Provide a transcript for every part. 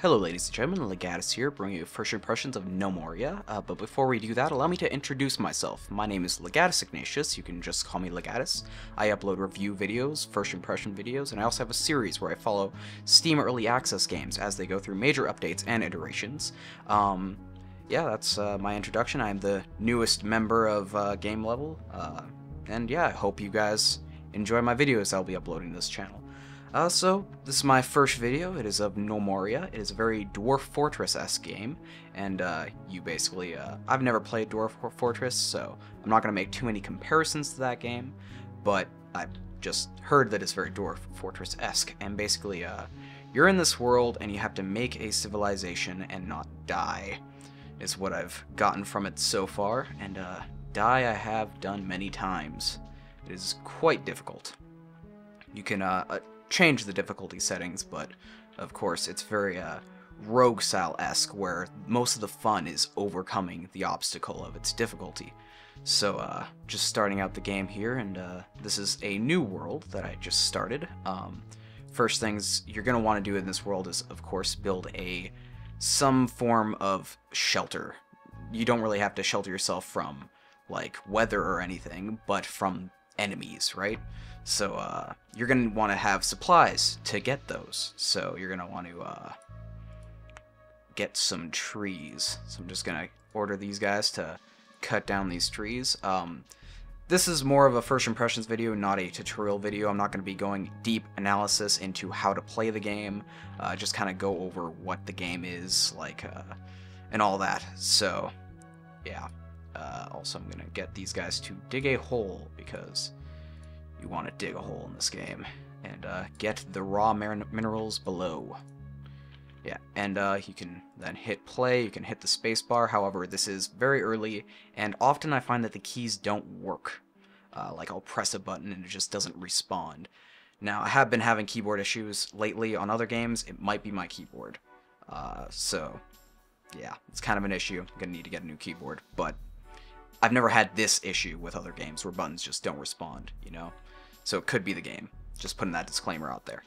Hello ladies and gentlemen, Legatus here, bringing you first impressions of Gnomoria, but before we do that, allow me to introduce myself. My name is Legatus Ignatius, you can just call me Legatus. I upload review videos, first impression videos, and I also have a series where I follow Steam Early Access games as they go through major updates and iterations. Yeah, that's my introduction. I'm the newest member of Game Level, and yeah, I hope you guys enjoy my videos I'll be uploading to this channel. So, this is my first video. It is of Gnomoria. It is a very Dwarf Fortress-esque game, and you basically, I've never played Dwarf Fortress, so I'm not going to make too many comparisons to that game, but I've just heard that it's very Dwarf Fortress-esque, and basically, you're in this world, and you have to make a civilization and not die, is what I've gotten from it so far, and die I have done many times. It is quite difficult. You can, change the difficulty settings, but of course it's very rogue style-esque, where most of the fun is overcoming the obstacle of its difficulty. So just starting out the game here, and this is a new world that I just started. First things you're going to want to do in this world is, of course, build some form of shelter. You don't really have to shelter yourself from like weather or anything, but from enemies, right? So you're going to want to have supplies to get those. So you're going to want to get some trees. So I'm just going to order these guys to cut down these trees. This is more of a first impressions video, not a tutorial video. I'm not going to be going deep analysis into how to play the game. Just kind of go over what the game is like and all that. So yeah. Also, I'm going to get these guys to dig a hole, because you want to dig a hole in this game, and get the raw minerals below. Yeah, and you can then hit play, you can hit the spacebar. However, this is very early, and often I find that the keys don't work. Like, I'll press a button and it just doesn't respond. Now, I have been having keyboard issues lately on other games. It might be my keyboard. So, yeah, it's kind of an issue. I'm going to need to get a new keyboard, but I've never had this issue with other games where buttons just don't respond, you know? So it could be the game. Just putting that disclaimer out there.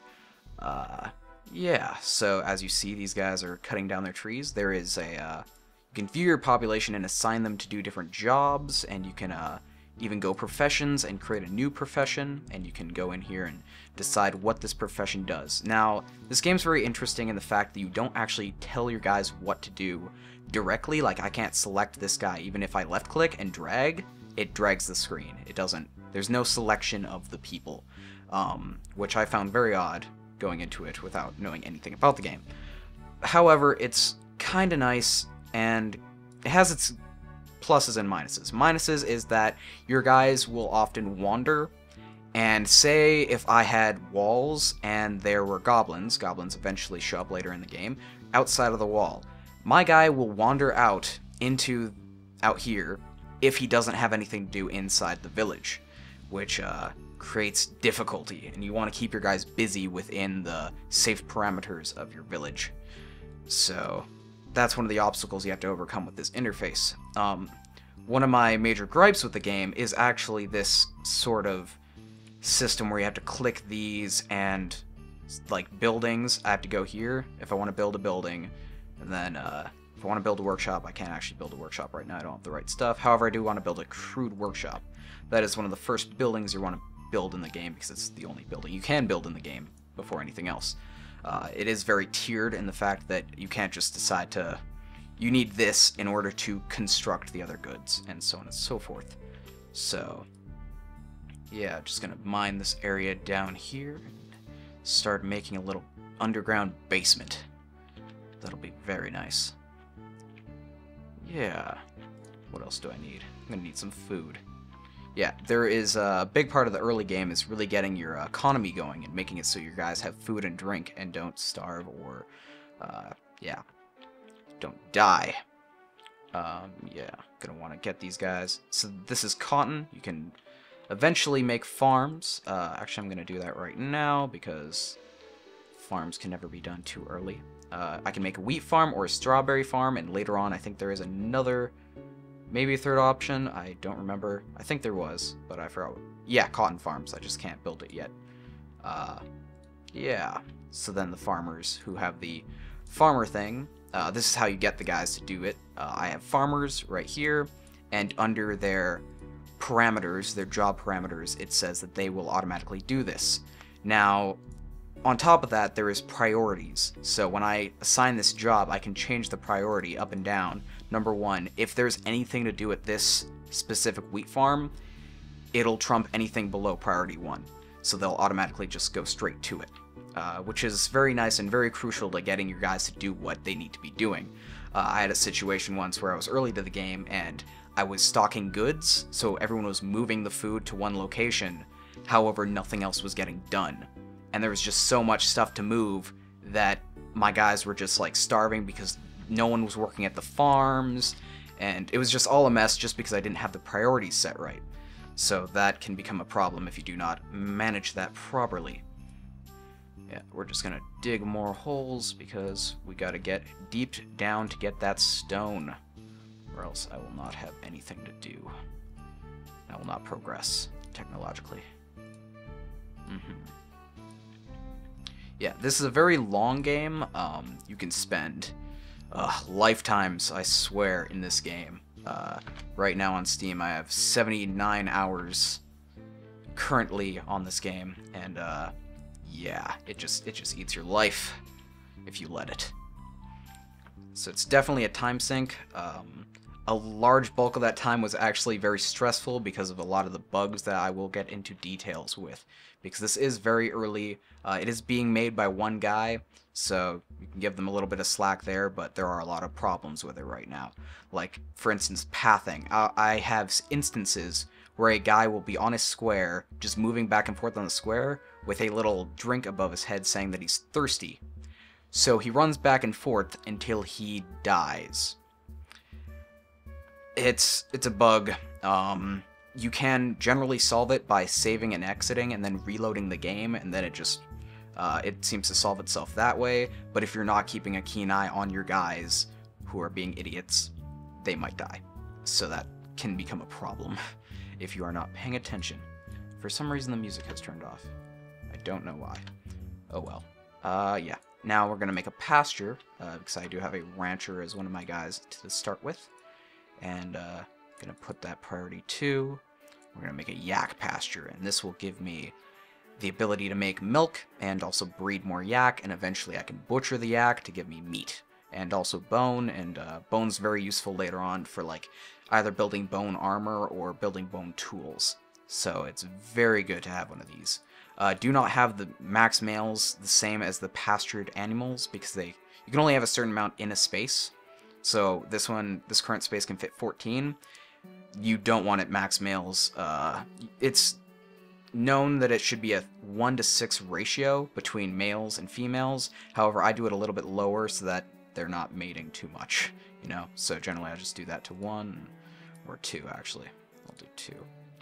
Yeah, so as you see, these guys are cutting down their trees. There is a, you can view your population and assign them to do different jobs, and you can even go professions and create a new profession, and you can go in here and decide what this profession does. Now, this game's very interesting in the fact that you don't actually tell your guys what to do directly. Like, I can't select this guy. Even if I left click and drag, it drags the screen. It doesn't, there's no selection of the people, which I found very odd going into it without knowing anything about the game. However, it's kind of nice, and it has its pluses and minuses. Minuses is that your guys will often wander, and say if I had walls and there were goblins eventually show up later in the game, outside of the wall, my guy will wander out here if he doesn't have anything to do inside the village, which creates difficulty, and you want to keep your guys busy within the safe parameters of your village. So that's one of the obstacles you have to overcome with this interface. One of my major gripes with the game is actually this sort of system where you have to click these, and like buildings, I have to go here if I want to build a building, and then if I want to build a workshop, I can't actually build a workshop right now. I don't have the right stuff. However, I do want to build a crude workshop. That is one of the first buildings you want to build in the game, because it's the only building you can build in the game before anything else. It is very tiered in the fact that you can't just decide to, you need this in order to construct the other goods, and so on and so forth. So yeah, just gonna mine this area down here and start making a little underground basement. That'll be very nice. Yeah, what else do I need? I'm gonna need some food. Yeah, there is a big part of the early game is really getting your economy going and making it so your guys have food and drink and don't starve or, yeah, don't die. Yeah, gonna want to get these guys. So this is cotton. You can eventually make farms. Actually, I'm gonna do that right now because farms can never be done too early. I can make a wheat farm or a strawberry farm, and later on I think there is another, maybe a third option. I don't remember. I think there was, but I forgot. Yeah, cotton farms. I just can't build it yet. Yeah. So then the farmers who have the farmer thing, this is how you get the guys to do it. I have farmers right here, and under their parameters, their job parameters, it says that they will automatically do this. Now, on top of that, there is priorities. So when I assign this job, I can change the priority up and down. Number one, if there's anything to do at this specific wheat farm, it'll trump anything below priority 1. So they'll automatically just go straight to it, which is very nice and very crucial to getting your guys to do what they need to be doing. I had a situation once where I was early to the game and I was stocking goods, so everyone was moving the food to one location, however nothing else was getting done. And there was just so much stuff to move that my guys were just like starving because no one was working at the farms, and it was just all a mess just because I didn't have the priorities set right. So that can become a problem if you do not manage that properly. Yeah, we're just gonna dig more holes because we gotta get deep down to get that stone, or else I will not have anything to do. I will not progress technologically. Yeah, this is a very long game. You can spend lifetimes, I swear, in this game. Right now on Steam, I have 79 hours currently on this game, and yeah, it just eats your life if you let it. So it's definitely a time sink. A large bulk of that time was actually very stressful because of a lot of the bugs that I will get into details with. Because this is very early. It is being made by one guy, so you can give them a little bit of slack there, but there are a lot of problems with it right now. Like, for instance, pathing. I have instances where a guy will be on a square, just moving back and forth on the square, with a little drink above his head saying that he's thirsty. So he runs back and forth until he dies. It's a bug. You can generally solve it by saving and exiting and then reloading the game, and then it seems to solve itself that way. But if you're not keeping a keen eye on your guys who are being idiots, they might die. So that can become a problem if you are not paying attention. For some reason the music has turned off. I don't know why. Oh well. Yeah. Now we're gonna make a pasture, because I do have a rancher as one of my guys to start with. And gonna put that priority 2. We're gonna make a yak pasture, and this will give me the ability to make milk and also breed more yak, and eventually I can butcher the yak to give me meat and also bone, and bone's very useful later on for like either building bone armor or building bone tools. So it's very good to have one of these. Do not have the max males the same as the pastured animals because you can only have a certain amount in a space. So this current space can fit 14. You don't want it max males. It's known that it should be a 1:6 ratio between males and females. However, I do it a little bit lower so that they're not mating too much, you know? So generally I just do that to 1 or 2, actually. I'll do 2.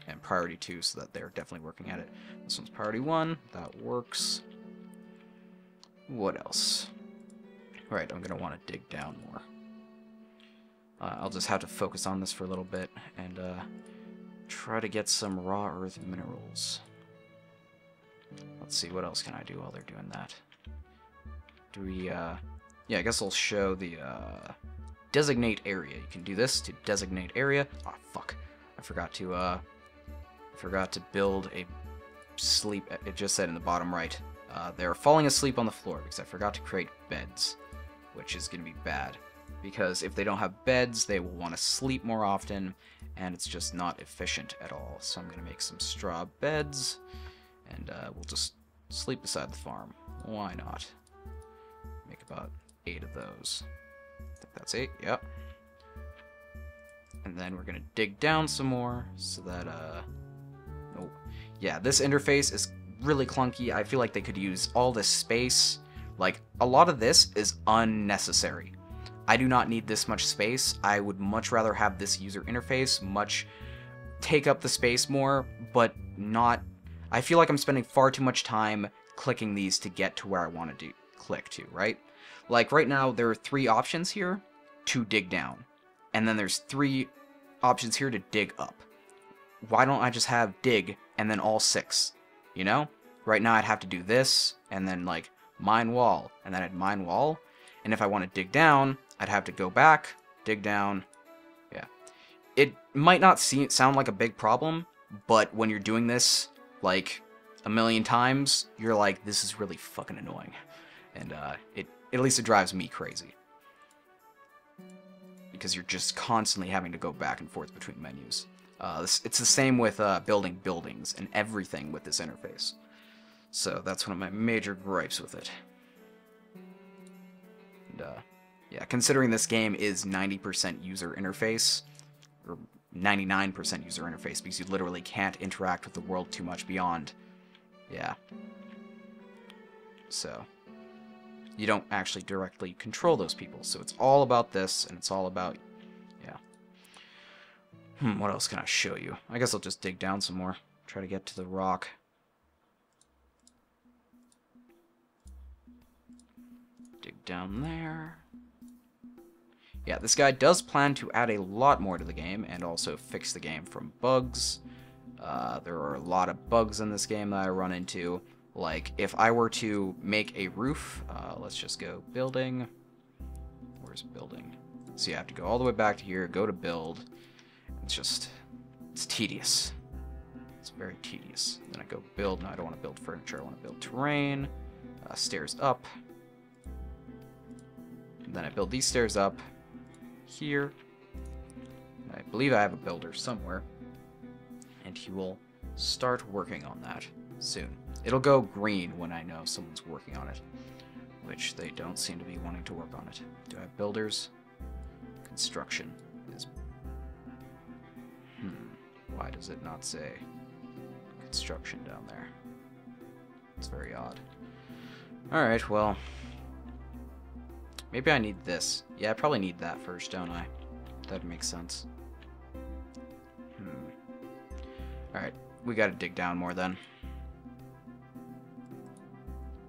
And priority 2 so that they're definitely working at it. This one's priority 1. That works. What else? Right, I'm going to want to dig down more. I'll just have to focus on this for a little bit and try to get some raw earth minerals. Let's see, what else can I do while they're doing that? Do we, yeah, I guess I'll show the, designate area. You can do this to designate area. Oh, fuck. I forgot to build a sleep. It just said in the bottom right. They're falling asleep on the floor because I forgot to create beds, which is going to be bad. Because if they don't have beds, they will want to sleep more often, and it's just not efficient at all. So I'm going to make some straw beds, and we'll just sleep beside the farm. Why not? Make about 8 of those. I think that's 8, yep. And then we're going to dig down some more, so that, oh, yeah, this interface is really clunky. I feel like they could use all this space. Like, a lot of this is unnecessary. I do not need this much space. I would much rather have this user interface take up the space more, but not... I feel like I'm spending far too much time clicking these to get to where I want to click to, right? Like, right now, there are 3 options here to dig down. And then there's 3 options here to dig up. Why don't I just have dig and then all 6? You know? Right now I'd have to do this, and then, like, mine wall, and then I'd mine wall. And if I want to dig down, I'd have to go back, dig down. Yeah. It might not sound like a big problem, but when you're doing this, like, a million times, you're like, this is really fucking annoying. And at least it drives me crazy. Because you're just constantly having to go back and forth between menus. It's the same with building buildings and everything with this interface. So that's one of my major gripes with it. And, yeah, considering this game is 90% user interface, or 99% user interface, because you literally can't interact with the world too much beyond, yeah. So, you don't actually directly control those people. So it's all about this, and it's all about, yeah. What else can I show you? I guess I'll just dig down some more. Try to get to the rock. Dig down there. Yeah, this guy does plan to add a lot more to the game, and also fix the game from bugs. There are a lot of bugs in this game that I run into. Like, if I were to make a roof, let's just go building. Where's building? So you have to go all the way back to here, go to build. It's tedious. It's very tedious. Then I go build. No, I don't want to build furniture. I want to build terrain. Stairs up. And then I build these stairs up here. I believe I have a builder somewhere. And he will start working on that soon. It'll go green when I know someone's working on it, which they don't seem to be wanting to work on it. Do I have builders? Construction is... Why does it not say construction down there? It's very odd. Alright, well... Maybe I need this. Yeah, I probably need that first, don't I? That makes sense. Alright, we gotta dig down more then.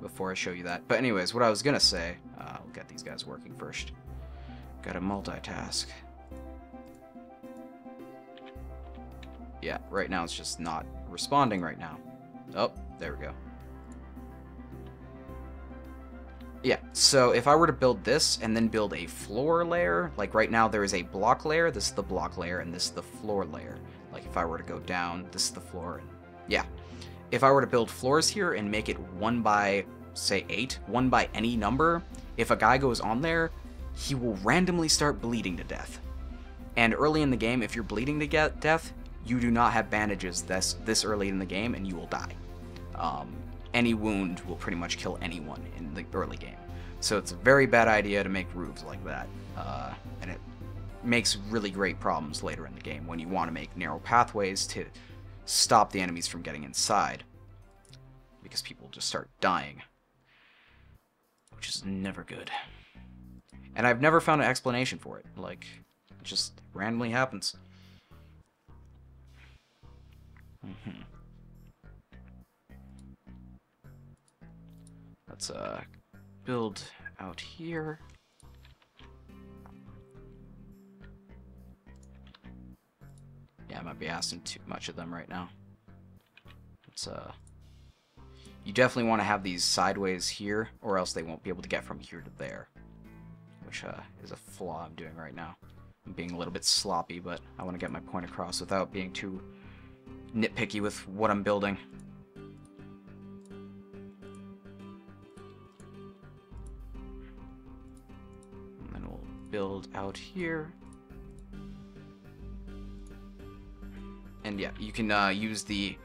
Before I show you that. But anyways, what I was gonna say, I'll get these guys working first. Gotta multitask. Yeah, right now it's just not responding right now. Oh, there we go. Yeah, so if I were to build this and then build a floor layer, like right now there is a block layer, this is the block layer, and this is the floor layer. Like if I were to go down, this is the floor, and yeah. If I were to build floors here and make it 1 by, say 8, 1 by any number, if a guy goes on there, he will randomly start bleeding to death. And early in the game, if you're bleeding to death, you do not have bandages this early in the game, and you will die. Any wound will pretty much kill anyone in the early game. So it's a very bad idea to make roofs like that. And it makes really great problems later in the game when you want to make narrow pathways to stop the enemies from getting inside. Because people just start dying. Which is never good. And I've never found an explanation for it. Like, it just randomly happens. Let's build out here. Yeah, I might be asking too much of them right now. It's you definitely want to have these sideways here, or else they won't be able to get from here to there. Which is a flaw I'm doing right now. I'm being a little bit sloppy, but I want to get my point across without being too nitpicky with what I'm building. Build out here. And yeah, you can use the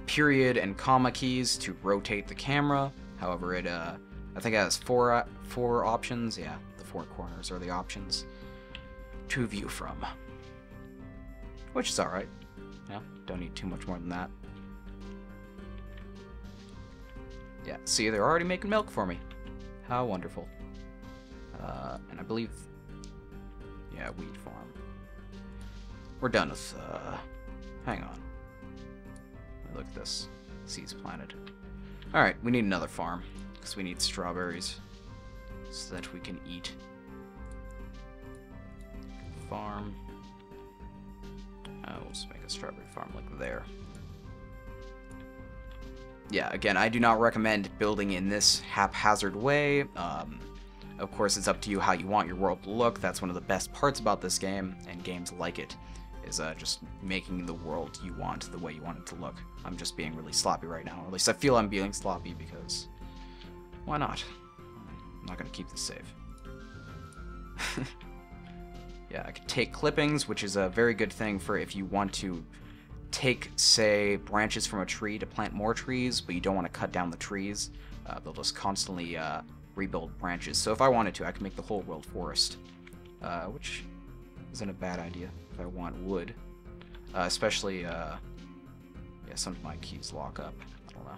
period and comma keys to rotate the camera. However, it I think it has four options. Yeah, the 4 corners are the options to view from, which is alright. Yeah, don't need too much more than that. Yeah, see, they're already making milk for me. How wonderful. And I believe, yeah, wheat farm. We're done with, hang on. Look at this. Seeds planted. Alright, we need another farm, because we need strawberries, so that we can eat. Farm. We'll just make a strawberry farm like there. Yeah, again, I do not recommend building in this haphazard way. Of course, it's up to you how you want your world to look. That's one of the best parts about this game, and games like it, is just making the world you want the way you want it to look. I'm just being really sloppy right now, or at least I feel I'm being sloppy because why not? I'm not going to keep this safe. Yeah, I could take clippings, which is a very good thing for if you want to take, say, branches from a tree to plant more trees, but you don't want to cut down the trees. They'll just constantly rebuild branches. So if I wanted to, I could make the whole world forest, which isn't a bad idea if I want wood. Especially, yeah, some of my keys lock up. I don't know.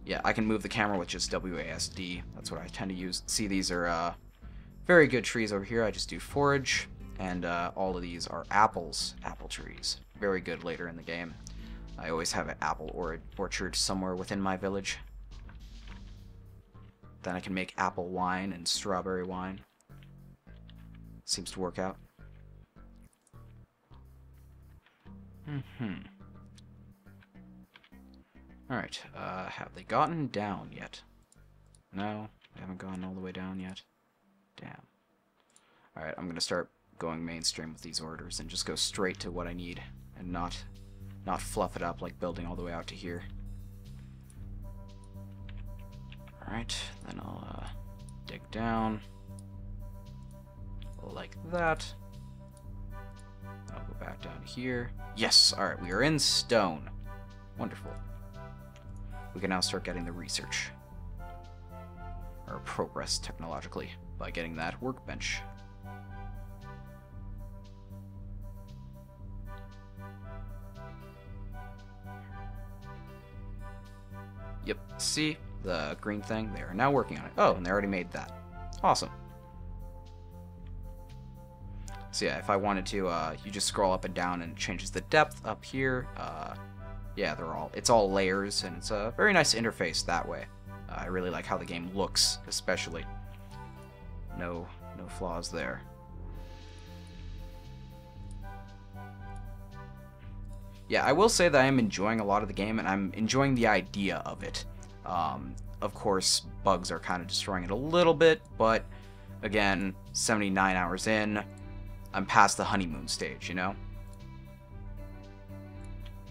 Yeah, I can move the camera with just WASD. That's what I tend to use. See, these are very good trees over here. I just do forage, and all of these are apple trees. Very good later in the game. I always have an apple orchard somewhere within my village. Then I can make apple wine and strawberry wine. Seems to work out. Alright, have they gotten down yet? No, they haven't gone all the way down yet. Damn. Alright, I'm gonna start going mainstream with these orders and just go straight to what I need and not fluff it up like building all the way out to here. Alright, then I'll dig down like that. I'll go back down here. Yes, alright, we are in stone. Wonderful. We can now start getting the research. Or progress technologically by getting that workbench. Yep, see? The green thing? They are now working on it. Oh, and they already made that. Awesome. So yeah, if I wanted to, you just scroll up and down and it changes the depth up here. Yeah, it's all layers, and it's a very nice interface that way. I really like how the game looks, especially. No flaws there. Yeah, I will say that I am enjoying a lot of the game, and I'm enjoying the idea of it. Of course, bugs are kind of destroying it a little bit, but again, 79 hours in, I'm past the honeymoon stage, you know?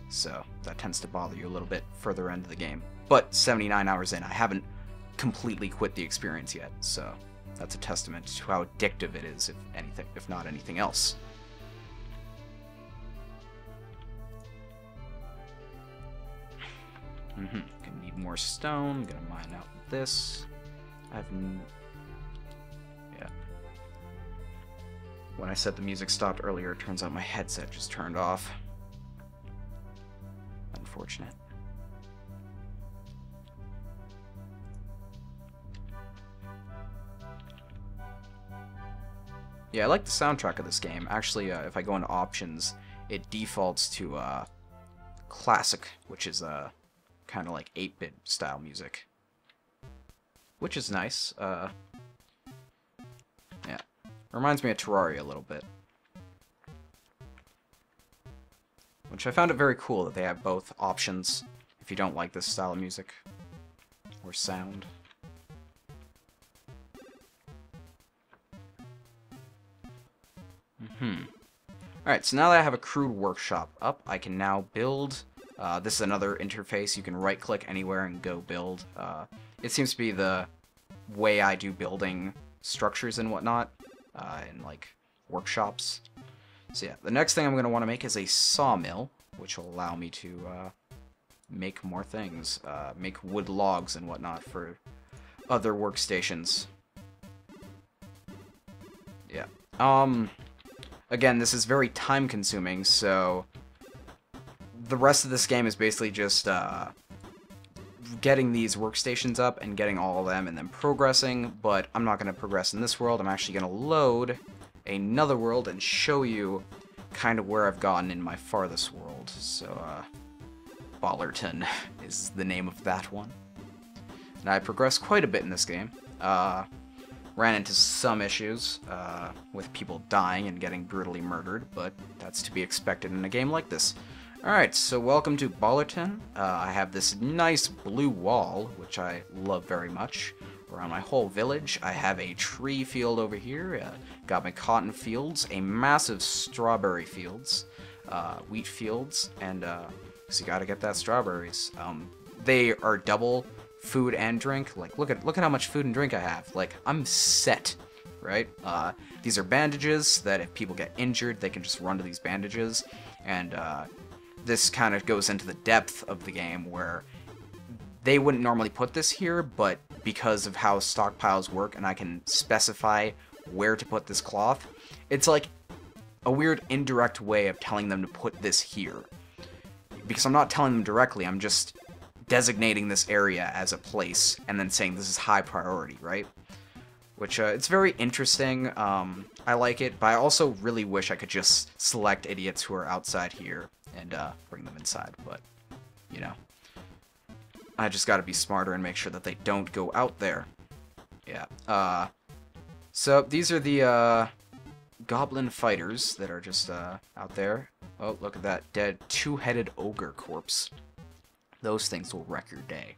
So that tends to bother you a little bit further into the game. But 79 hours in, I haven't completely quit the experience yet, so that's a testament to how addictive it is, if not anything else. Gonna need more stone. Gonna mine out this. Yeah. When I said the music stopped earlier, it turns out my headset just turned off. Unfortunate. Yeah, I like the soundtrack of this game. Actually, if I go into options, it defaults to classic, which is kind of like 8-bit style music, which is nice. Yeah, reminds me of Terraria a little bit, which I found it very cool that they have both options if you don't like this style of music or sound. Alright, so now that I have a crude workshop up, I can now build. This is another interface. You can right-click anywhere and go build. It seems to be the way I do building structures and whatnot, in like workshops. So yeah, the next thing I'm going to want to make is a sawmill, which will allow me to make more things, make wood logs and whatnot for other workstations. Yeah. Again, this is very time-consuming, so the rest of this game is basically just getting these workstations up and getting all of them and then progressing, but I'm not going to progress in this world. I'm actually going to load another world and show you kind of where I've gotten in my farthest world. So, Ballerton is the name of that one. And I progressed quite a bit in this game. Ran into some issues with people dying and getting brutally murdered, but that's to be expected in a game like this. Alright, so welcome to Ballerton. I have this nice blue wall, which I love very much. around my whole village. I have a tree field over here, got my cotton fields, a massive strawberry fields, wheat fields, and so you gotta get that strawberries. They are double food and drink. Like, look at how much food and drink I have. Like, I'm set, right? These are bandages that if people get injured, they can just run to these bandages, and this kind of goes into the depth of the game where they wouldn't normally put this here, but because of how stockpiles work and I can specify where to put this cloth, it's like a weird indirect way of telling them to put this here. Because I'm not telling them directly, I'm just designating this area as a place and then saying this is high priority, right? Which, it's very interesting. I like it, but I also really wish I could just select idiots who are outside here and bring them inside, but, you know. I just gotta be smarter and make sure that they don't go out there. Yeah. So these are the goblin fighters that are just out there. Oh, look at that dead two-headed ogre corpse. Those things will wreck your day.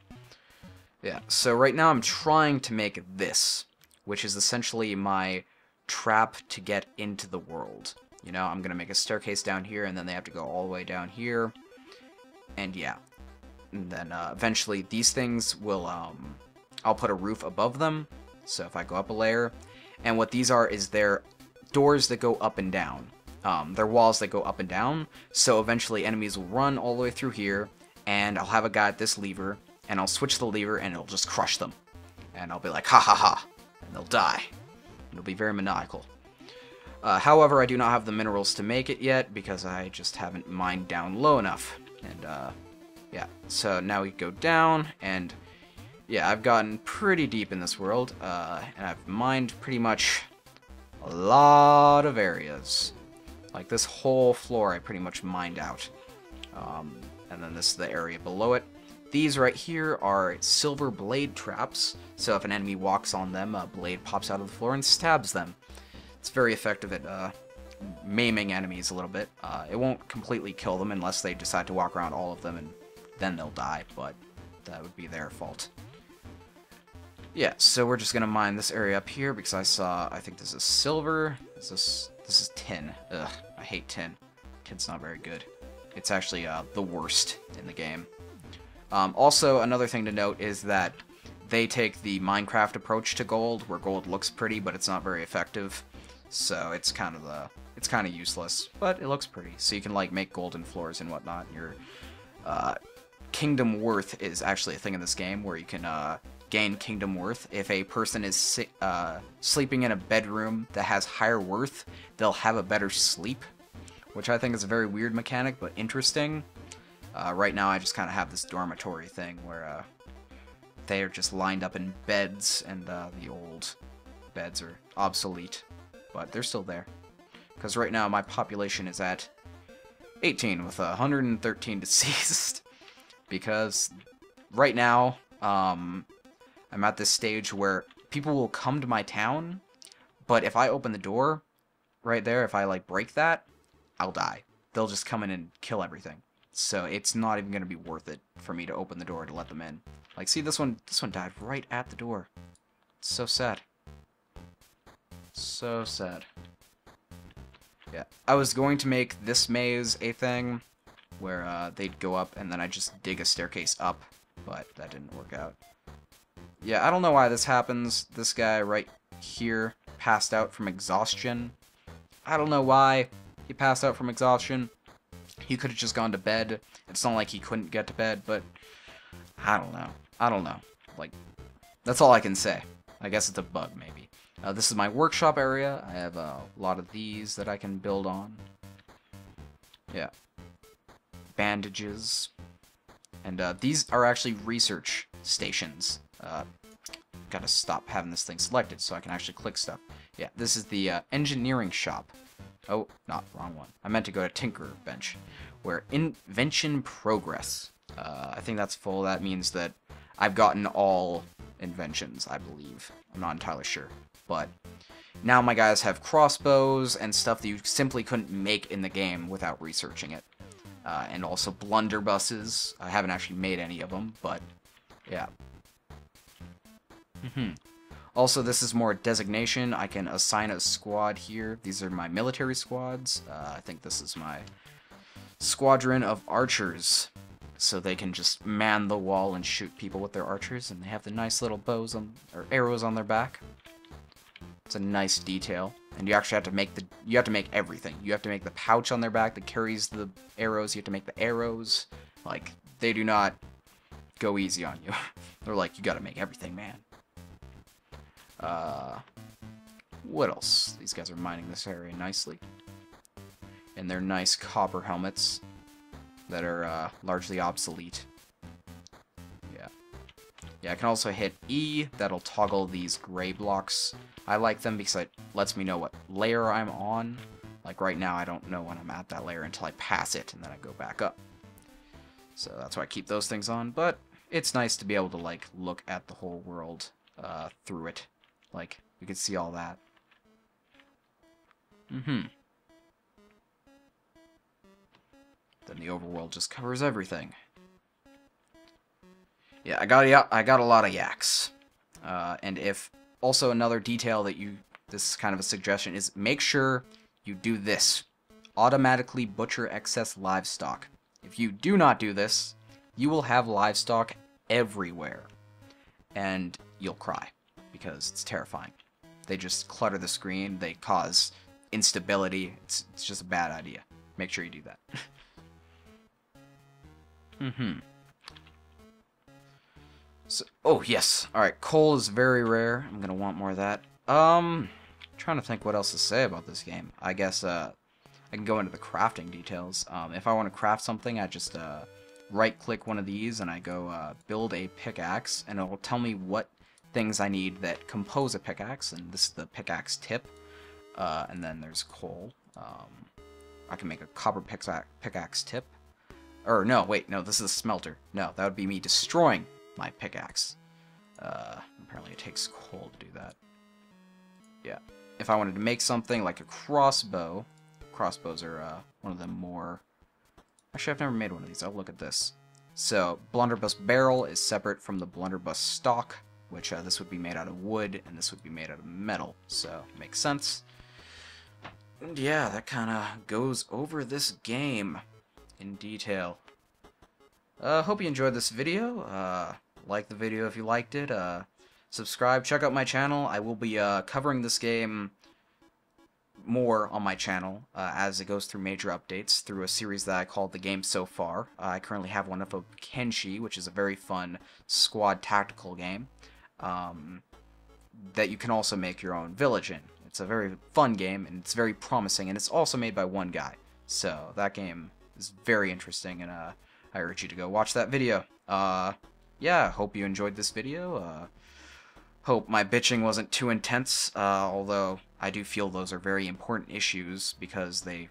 Yeah, so right now I'm trying to make this, which is essentially my trap to get into the world. You know, I'm gonna make a staircase down here, and then they have to go all the way down here. And yeah. And then eventually these things will, I'll put a roof above them, so if I go up a layer, and what these are is they're doors that go up and down. They're walls that go up and down, so eventually enemies will run all the way through here, and I'll have a guy at this lever, and I'll switch the lever, and it'll just crush them. And I'll be like, ha ha ha, and they'll die. It'll be very maniacal. However, I do not have the minerals to make it yet, because I just haven't mined down low enough, and yeah, so now we go down, and yeah, I've gotten pretty deep in this world, and I've mined pretty much a lot of areas. Like this whole floor I pretty much mined out. And then this is the area below it. These right here are silver blade traps, so if an enemy walks on them, a blade pops out of the floor and stabs them. It's very effective at maiming enemies a little bit. It won't completely kill them unless they decide to walk around all of them, and then they'll die, but that would be their fault. Yeah, so we're just gonna mine this area up here because I think this is silver. This is tin. Ugh, I hate tin. Tin's not very good. It's actually the worst in the game. Also, another thing to note is that they take the Minecraft approach to gold, where gold looks pretty, but it's not very effective. So it's kind of useless, but it looks pretty. So you can like make golden floors and whatnot. Your kingdom worth is actually a thing in this game where you can gain kingdom worth. If a person is sleeping in a bedroom that has higher worth, they'll have a better sleep, which I think is a very weird mechanic, but interesting. Right now I just kind of have this dormitory thing where they are just lined up in beds, and the old beds are obsolete, but they're still there. Because right now my population is at 18 with 113 deceased. Because right now, I'm at this stage where people will come to my town, but if I open the door right there, if I like break that, I'll die. They'll just come in and kill everything. So it's not even going to be worth it for me to open the door to let them in. Like, see, this one died right at the door. It's so sad. So sad. Yeah, I was going to make this maze a thing where they'd go up and then I just dig a staircase up, but that didn't work out. Yeah, I don't know why this happens. This guy right here passed out from exhaustion. I don't know why he passed out from exhaustion. He could have just gone to bed. It's not like he couldn't get to bed, but I don't know. I don't know. Like, that's all I can say. I guess it's a bug, maybe. This is my workshop area. I have a lot of these that I can build on. Yeah. Bandages. And these are actually research stations. Gotta stop having this thing selected so I can actually click stuff. Yeah, this is the engineering shop. Oh, not wrong one. I meant to go to Tinker Bench, where invention progress. I think that's full. That means that I've gotten all inventions, I believe. I'm not entirely sure. But now my guys have crossbows and stuff that you simply couldn't make in the game without researching it. And also blunderbusses. I haven't actually made any of them, but yeah. Also, this is more designation. I can assign a squad here. These are my military squads. I think this is my squadron of archers. So they can just man the wall and shoot people with their archers, and they have the nice little bows on, or arrows on their back. It's a nice detail. And you actually have to make everything. You have to make the pouch on their back that carries the arrows. You have to make the arrows. Like, they do not go easy on you. They're like, you gotta make everything, man. What else? These guys are mining this area nicely. And their nice copper helmets that are largely obsolete. Yeah, I can also hit E. That'll toggle these gray blocks. I like them because it lets me know what layer I'm on. Like right now, I don't know when I'm at that layer until I pass it, and then I go back up. So that's why I keep those things on, but it's nice to be able to, like, look at the whole world through it. Like, you can see all that. Then the overworld just covers everything. Yeah, I got a lot of yaks. And if also another detail that this is kind of a suggestion, is make sure you do this. Automatically butcher excess livestock. If you do not do this, you will have livestock everywhere. And you'll cry, because it's terrifying. They just clutter the screen, they cause instability. It's just a bad idea. Make sure you do that. So, oh, yes. Alright, coal is very rare. I'm gonna want more of that. Trying to think what else to say about this game. I guess, I can go into the crafting details. If I want to craft something, I just, right-click one of these, and I go, build a pickaxe, and it will tell me what things I need that compose a pickaxe, and this is the pickaxe tip. And then there's coal. I can make a copper pickaxe tip. Or, no, wait, no, this is a smelter. No, that would be me destroying my pickaxe. Apparently it takes coal to do that. Yeah. If I wanted to make something like a crossbow, crossbows are one of the more... Actually, I've never made one of these. I'll look at this. So, blunderbuss barrel is separate from the blunderbuss stock, which this would be made out of wood, and this would be made out of metal. So, makes sense. And yeah, that kind of goes over this game in detail. Hope you enjoyed this video. Like the video if you liked it. Subscribe, check out my channel. I will be covering this game more on my channel as it goes through major updates through a series that I called The Game So Far. I currently have one of Kenshi, which is a very fun squad tactical game that you can also make your own village in. It's a very fun game, and it's very promising, and it's also made by one guy. So that game is very interesting, and I urge you to go watch that video. Yeah, hope you enjoyed this video. Hope my bitching wasn't too intense, although I do feel those are very important issues because they